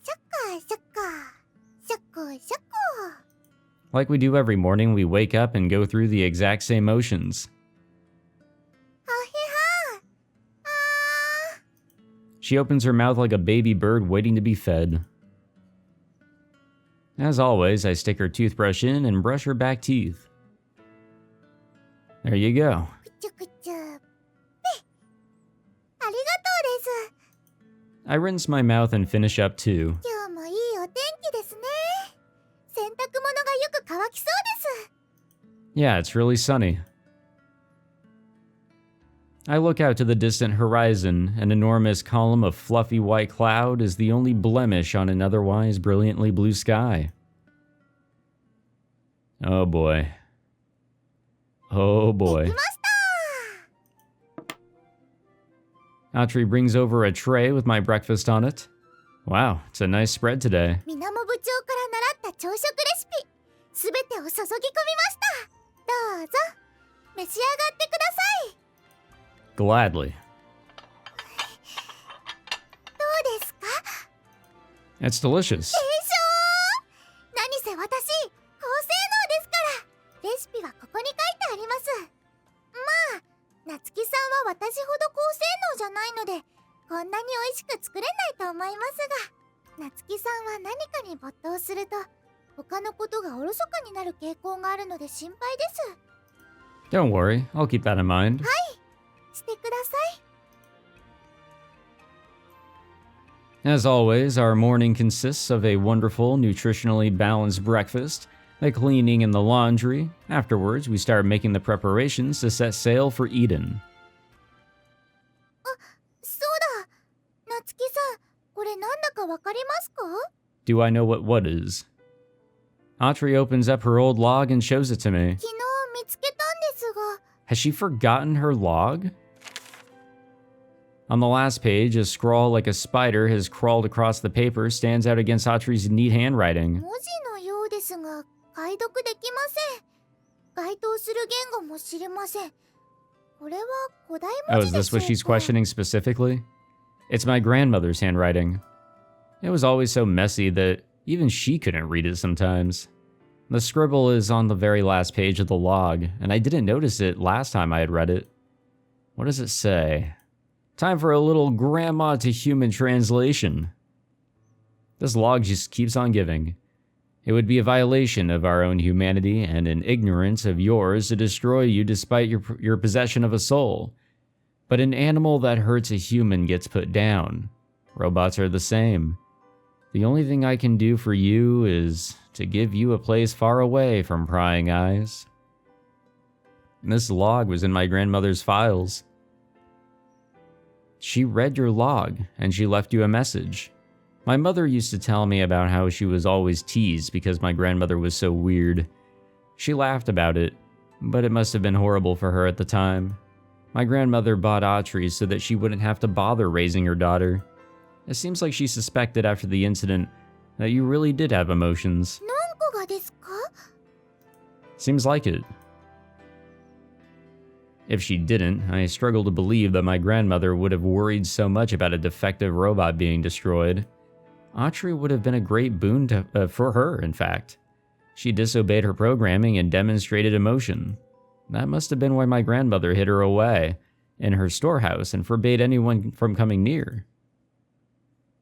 シャッカーシャッカーシャッコーシャッコー。 Like we do every morning, we wake up and go through the exact same motions. あへはあー。 She opens her mouth like a baby bird waiting to be fed. As always, I stick her toothbrush in and brush her back teeth. There you go. くちゅくちゅ。ありがとうです。 I rinse my mouth and finish up too. 今日もいいお天気ですね。洗濯物がよく乾きそうです。 Yeah, it's really sunny. I look out to the distant horizon. An enormous column of fluffy white cloud is the only blemish on an otherwise brilliantly blue sky. Oh boy. Oh で boy. きました。 Atri brings over a tray with my breakfast on it. Wow, it's a nice spread today. みなも部長から習った朝食レシピ、すべてを注ぎ込みました。どうぞ召し上がってください。 Gladly. どうですか？ It's delicious. でしょう？何せ私、高性能ですから。レシピはここに書いてあります。まあ、夏希さんは私ほど高性能じゃないので、こんなに美味しく作れないと思いますが、夏希さんは何かに没頭すると、他のことがおろそかになる傾向があるので心配です。 Don't worry, I'll keep that in mind. してください。 As always, our morning consists of a wonderful, nutritionally balanced breakfast, the cleaning and the laundry. Afterwards, we start making the preparations to set sail for Eden. そうだ。夏希さん、これなんだかわかりますか？ Do I know what is? Atri opens up her old log and shows it to me. 昨日見つけたんですが。 Has she forgotten her log? On the last page, a scrawl like a spider has crawled across the paper stands out against Atri's neat handwriting. 文字のようですが解読できません。該当する言語も知れません。これは古代 Oh, 文 is 字で this しょう what she's か？ questioning specifically? It's my grandmother's handwriting. It was always so messy that even she couldn't read it sometimes. The scribble is on the very last page of the log, and I didn't notice it last time I had read it. What does it say? Time for a little grandma to human translation. This log just keeps on giving. It would be a violation of our own humanity and an ignorance of yours to destroy you despite your possession of a soul. But an animal that hurts a human gets put down. Robots are the same. The only thing I can do for you is to give you a place far away from prying eyes. This log was in my grandmother's files. She read your log, and she left you a message. My mother used to tell me about how she was always teased because my grandmother was so weird. She laughed about it, but it must have been horrible for her at the time. My grandmother bought Atri so that she wouldn't have to bother raising her daughter. It seems like she suspected after the incident that you really did have emotions. 何個がですか？ Seems like it. If she didn't, I struggle to believe that my grandmother would have worried so much about a defective robot being destroyed. Atri would have been a great boon for her, in fact. She disobeyed her programming and demonstrated emotion. That must have been why my grandmother hid her away in her storehouse and forbade anyone from coming near.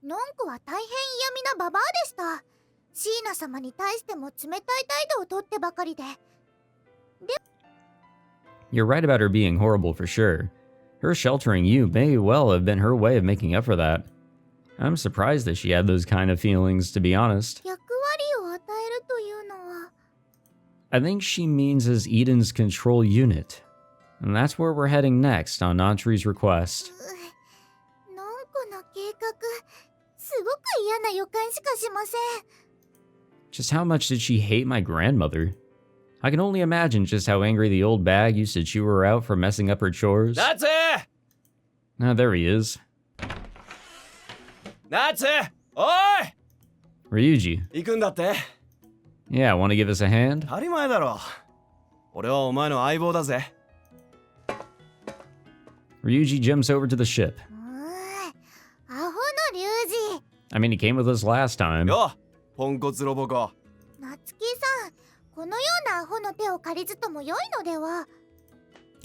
ノンコは大変嫌味なババアでした。シーナ様に対しても冷たい態度をとってばかりで。 You're right about her being horrible for sure. Her sheltering you may well have been her way of making up for that. I'm surprised that she had those kind of feelings, to be honest. 役割を与えるというのは。 I think she means as Eden's control unit. And that's where we're heading next on Atri's request. ノンコの計画、すごく嫌な予感しかしません。 Just how much did she hate my grandmother? I can only imagine just how angry the old bag used to chew her out for messing up her chores. Natsu! Ah, there he is. Natsu! Oi! Ryuji. 行くんだって？ Yeah, want to give us a hand? 当たり前だろ。俺はお前の相棒だぜ。 Ryuji jumps over to the ship. アホのリュウジ。 I mean, he came with us last time. よ、ポンコツロボコ。ナツキさん、このようなアホの手を借りずとも良いのでは？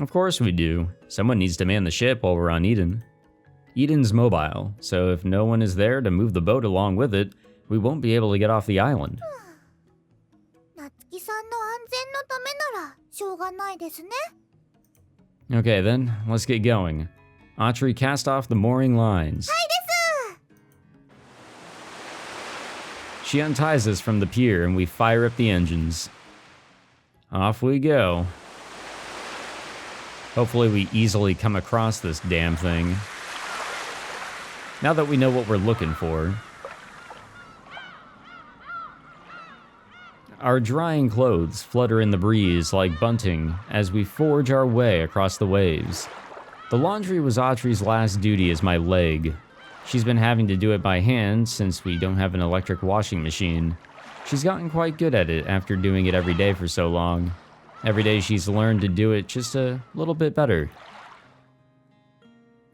Of course we do. Someone needs to man the ship while we're on Eden. Eden's mobile, so if no one is there to move the boat along with it, we won't be able to get off the island. ナツキさんの安全のためならしょうがないですね。 Okay then, let's get going. Atri, cast off the mooring lines. はいです。 She unties us from the pier and we fire up the engines. Off we go. Hopefully we easily come across this damn thing. Now that we know what we're looking for. Our drying clothes flutter in the breeze like bunting as we forge our way across the waves. The laundry was Atri's last duty as my leg. She's been having to do it by hand since we don't have an electric washing machine. She's gotten quite good at it after doing it every day for so long. Every day she's learned to do it just a little bit better.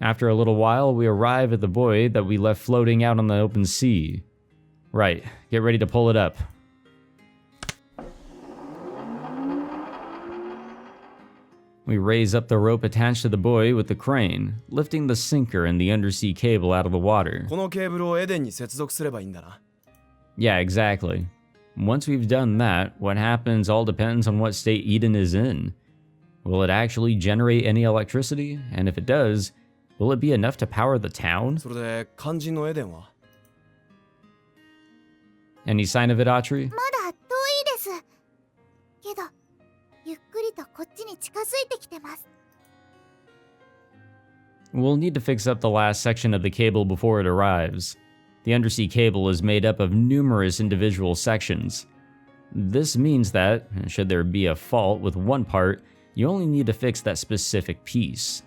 After a little while, we arrive at the buoy that we left floating out on the open sea. Right, get ready to pull it up. We raise up the rope attached to the buoy with the crane, lifting the sinker and the undersea cable out of the water. このケーブルをエデンに接続すればいいんだな。 Yeah, exactly. Once we've done that, what happens all depends on what state Eden is in. Will it actually generate any electricity? And if it does, will it be enough to power the town? それで肝心のエデンは？ Any sign of it, Atri? まだ遠いです。けど、ゆっくりとこっちに近づいてきてます。 We'll need to fix up the last section of the cable before it arrives. The undersea cable is made up of numerous individual sections. This means that, should there be a fault with one part, you only need to fix that specific piece.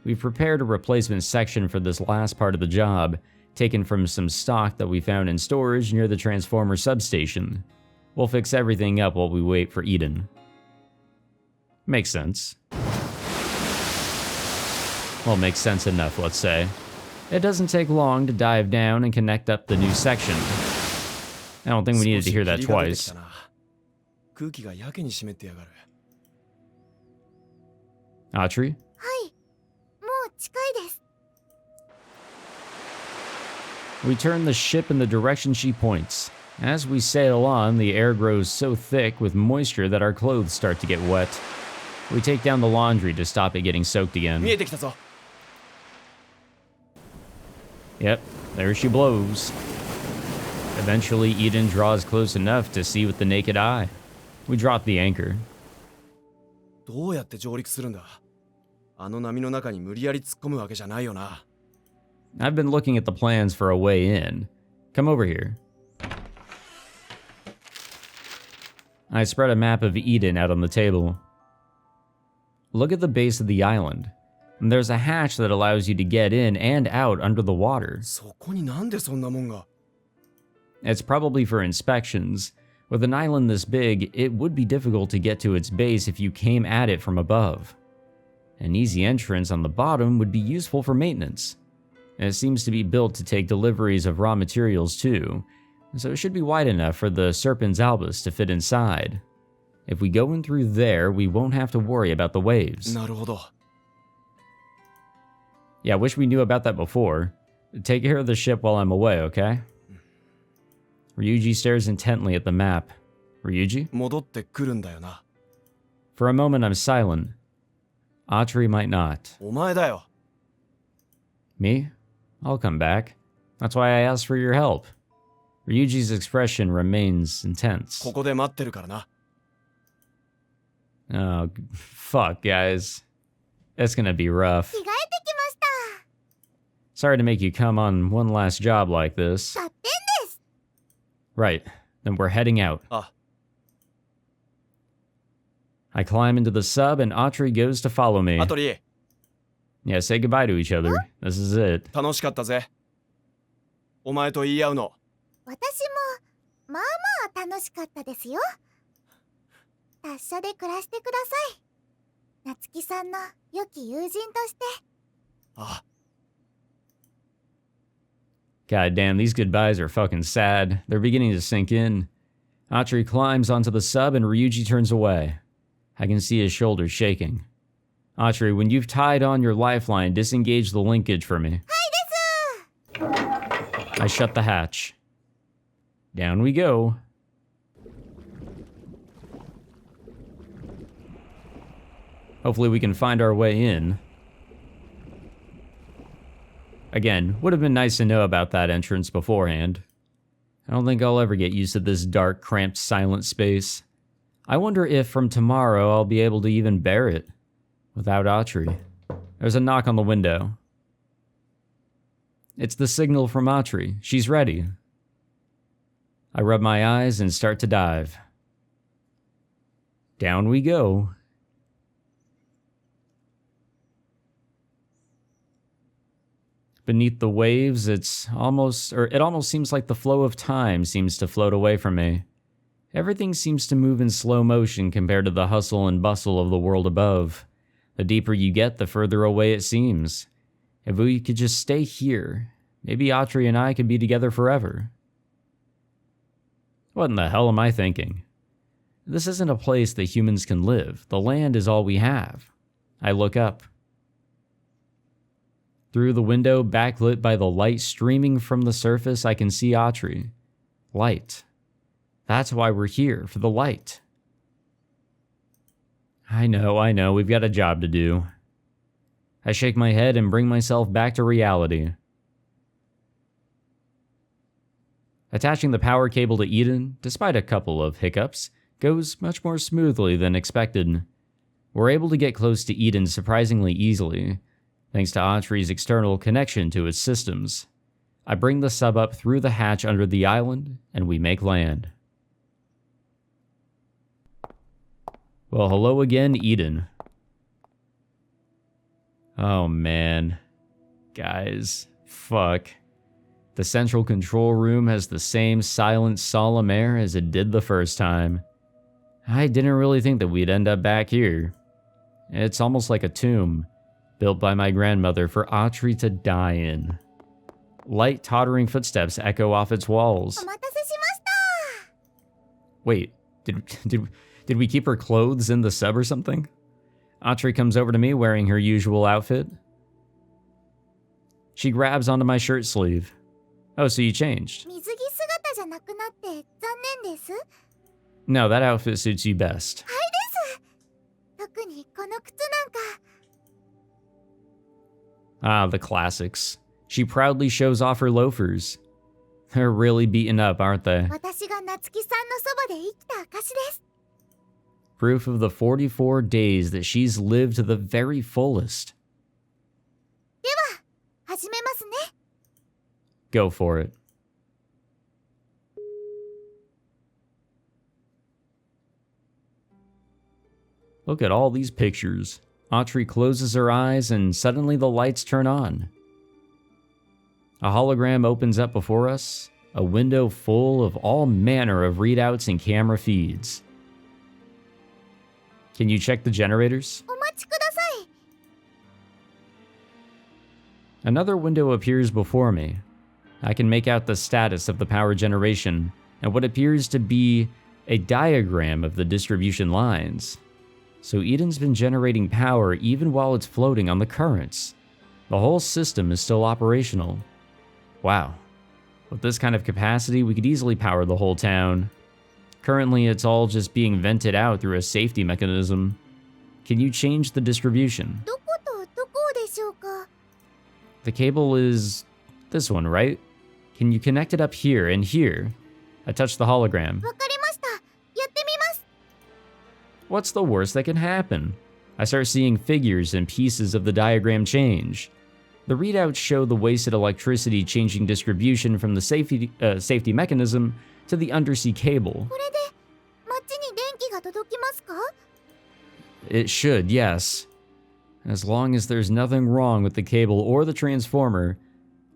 We've prepared a replacement section for this last part of the job, taken from some stock that we found in storage near the transformer substation. We'll fix everything up while we wait for Eden. Makes sense. Well, makes sense enough, let's say. It doesn't take long to dive down and connect up the new section. I don't think we needed to hear that twice. 空気がやけに湿ってやがる。 Atri? はい、もう近いです。 We turn the ship in the direction she points. As we sail on, the air grows so thick with moisture that our clothes start to get wet. We take down the laundry to stop it getting soaked again. 見えてきたぞ。 Yep, there she blows. Eventually, Eden draws close enough to see with the naked eye. We drop the anchor. どうやって上陸するんだ。あの波の中に無理やり突っ込むわけじゃないよな。 I've been looking at the plans for a way in. Come over here. I spread a map of Eden out on the table. Look at the base of the island. There's a hatch that allows you to get in and out under the water. そこになんでそんなもんが。 It's probably for inspections. With an island this big, it would be difficult to get to its base if you came at it from above. An easy entrance on the bottom would be useful for maintenance. It seems to be built to take deliveries of raw materials too, so it should be wide enough for the Serpent's Albus to fit inside. If we go in through there, we won't have to worry about the waves. なるほど。 Yeah, I wish we knew about that before. Take care of the ship while I'm away, okay? Ryuji stares intently at the map. Ryuji? 戻ってくるんだよな。 For a moment, I'm silent. Atri might not. お前だよ。 Me? I'll come back. That's why I asked for your help. Ryuji's expression remains intense. ここで待ってるからな。 Oh, fuck, guys. It's gonna be rough. 着替えてきました。 Sorry to make you come on one last job like this. 合点です。 Right, then we're heading out. あ、 I climb into the sub and Atri goes to follow me. アトリ、 Yeah, say goodbye to each other. This is it. 楽しかったぜ。お前と言い合うの。私もまあまあ楽しかったですよ。達者で暮らしてください。夏希さんの良き友人として。あ、 God damn, these goodbyes are fucking sad. They're beginning to sink in. Atri climbs onto the sub and Ryuji turns away. I can see his shoulders shaking. Atri, when you've tied on your lifeline, disengage the linkage for me. はいです。 I shut the hatch. Down we go. Hopefully we can find our way in. Again, would have been nice to know about that entrance beforehand. I don't think I'll ever get used to this dark, cramped, silent space. I wonder if from tomorrow I'll be able to even bear it without Atri. There's a knock on the window. It's the signal from Atri. She's ready. I rub my eyes and start to dive. Down we go. Beneath the waves, it almost seems like the flow of time seems to float away from me. Everything seems to move in slow motion compared to the hustle and bustle of the world above. The deeper you get, the further away it seems. If we could just stay here, maybe Atri and I could be together forever. What in the hell am I thinking? This isn't a place that humans can live. The land is all we have. I look up. Through the window, backlit by the light streaming from the surface, I can see Atri. Light. That's why we're here, for the light. I know, we've got a job to do. I shake my head and bring myself back to reality. Attaching the power cable to Eden, despite a couple of hiccups, goes much more smoothly than expected. We're able to get close to Eden surprisingly easily, thanks to Atri's external connection to its systems. I bring the sub up through the hatch under the island, and we make land. Well, hello again, Eden. Oh, man. Guys, fuck. The central control room has the same silent, solemn air as it did the first time. I didn't really think that we'd end up back here. It's almost like a tomb, built by my grandmother for Atri to die in. Light, tottering footsteps echo off its walls. お待たせしました。 Wait, did we keep her clothes in the sub or something? Atri comes over to me wearing her usual outfit. She grabs onto my shirt sleeve. Oh, so you changed? 水着姿じゃなくなって残念です。 No, that outfit suits you best. 特にこの靴なんか。 Ah, the classics. She proudly shows off her loafers. They're really beaten up, aren't they? 私が夏希さんのそばで生きた証です。 Proof of the 44 days that she's lived to the very fullest. では、始めますね。 Go for it. Look at all these pictures. Atri closes her eyes and suddenly the lights turn on. A hologram opens up before us, a window full of all manner of readouts and camera feeds. Can you check the generators? お待ちください。 Another window appears before me. I can make out the status of the power generation and what appears to be a diagram of the distribution lines. So Eden's been generating power even while it's floating on the currents. The whole system is still operational. Wow. With this kind of capacity, we could easily power the whole town. Currently, it's all just being vented out through a safety mechanism. Can you change the distribution? どことどこでしょうか。 The cable is this one, right? Can you connect it up here and here? I touched the hologram. わかりました。やってみます。 What's the worst that can happen? I start seeing figures and pieces of the diagram change. The readouts show the wasted electricity changing distribution from the safety mechanism to the undersea cable. これで街に電気が届きますか？ It should, yes. As long as there's nothing wrong with the cable or the transformer,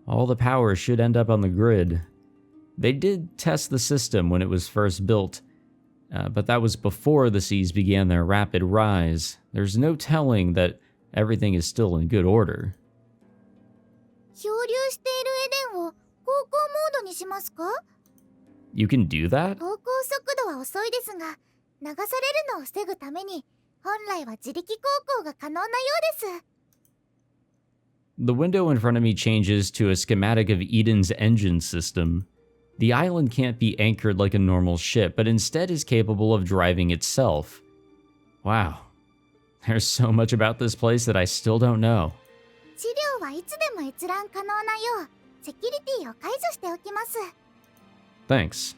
all the power should end up on the grid. They did test the system when it was first built, but that was before the seas began their rapid rise. There's no telling that everything is still in good order. 漂流しているエデンを航行モードにしますか？ You can do that? 航行速度は遅いですが、流されるのを防ぐために本来は自力航行が可能なようです。 The window in front of me changes to a schematic of Eden's engine system. The island can't be anchored like a normal ship, but instead is capable of driving itself. Wow. There's so much about this place that I still don't know. 資料はいつでも閲覧可能なよう、セキュリティを解除しておきます。 Thanks.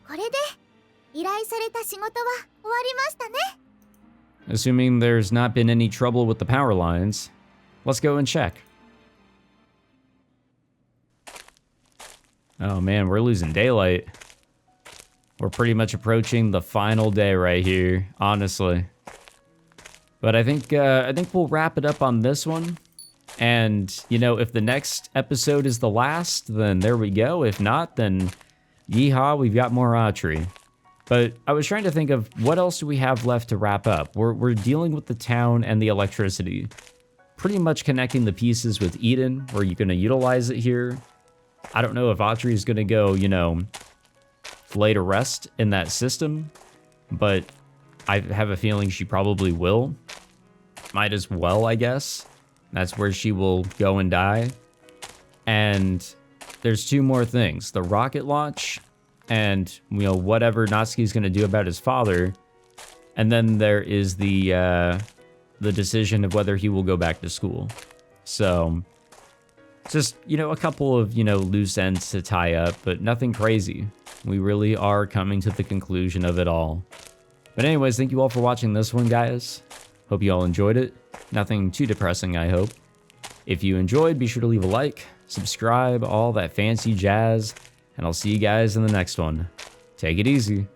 これで依頼された仕事は終わりましたね。 Assuming there's not been any trouble with the power lines, let's go and check. Oh man, we're losing daylight. We're pretty much approaching the final day right here, honestly. But I think we'll wrap it up on this one. And, you know, if the next episode is the last, then there we go. If not, then yeehaw, we've got more Atri. But I was trying to think of what else do we have left to wrap up. We're dealing with the town and the electricity. Pretty much connecting the pieces with Eden. We're going to utilize it here. I don't know if Atri is going to go, you know, lay to rest in that system. But I have a feeling she probably will. Might as well, I guess. That's where she will go and die. And there's two more things. The rocket launch and, you know, whatever Natsuki's going to do about his father. And then there is the decision of whether he will go back to school. So, just, you know, a couple of, you know, loose ends to tie up, but nothing crazy. We really are coming to the conclusion of it all. But anyways, thank you all for watching this one, guys. Hope you all enjoyed it. Nothing too depressing, I hope. If you enjoyed, be sure to leave a like, subscribe, all that fancy jazz, and I'll see you guys in the next one. Take it easy.